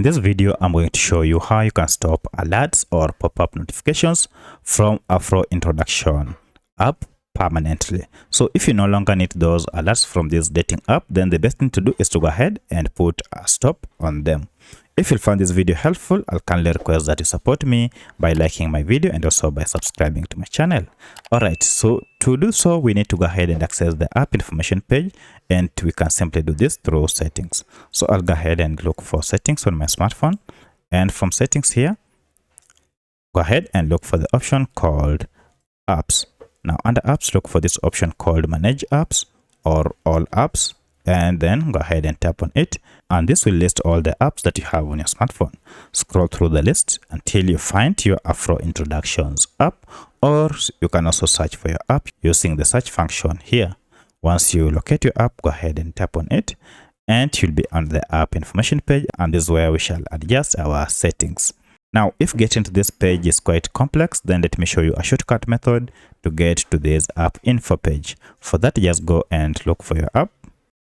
In this video, I'm going to show you how you can stop alerts or pop-up notifications from AfroIntroduction app permanently. So if you no longer need those alerts from this dating app, then the best thing to do is to go ahead and put a stop on them. If you found this video helpful, I'll kindly request that you support me by liking my video and also by subscribing to my channel. Alright, so to do so, we need to go ahead and access the app information page, and we can simply do this through settings. So I'll go ahead and look for settings on my smartphone, and from settings here, go ahead and look for the option called apps. Now under apps, look for this option called manage apps or all apps, and then go ahead and tap on it, and this will list all the apps that you have on your smartphone. Scroll through the list until you find your AfroIntroductions app, or you can also search for your app using the search function here. Once you locate your app, go ahead and tap on it, and you'll be on the app information page, and this is where we shall adjust our settings. Now, if getting to this page is quite complex, then let me show you a shortcut method to get to this app info page. For that, just go and look for your app,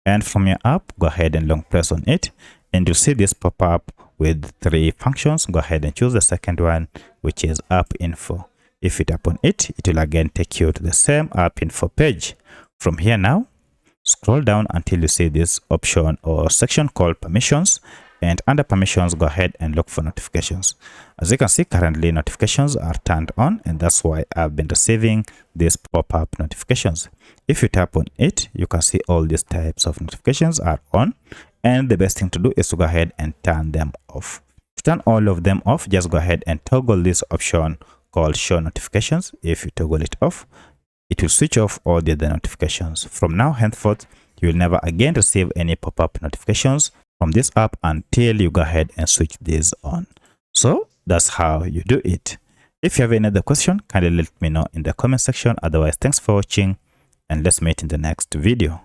and from your app, go ahead and long press on it, and you'll see this pop up with 3 functions. Go ahead and choose the second one, which is app info. If you tap on it, it will again take you to the same app info page. From here now, scroll down until you see this option or section called permissions, and under permissions, go ahead and look for notifications. As you can see, currently notifications are turned on, and that's why I've been receiving these pop-up notifications. If you tap on it, you can see all these types of notifications are on, and the best thing to do is to go ahead and turn them off. To turn all of them off, just go ahead and toggle this option called show notifications. If you toggle it off, it will switch off all the other notifications. From now henceforth, you will never again receive any pop-up notifications from this app until you go ahead and switch these on. So that's how you do it. If you have any other question, kindly let me know in the comment section. Otherwise, thanks for watching, and let's meet in the next video.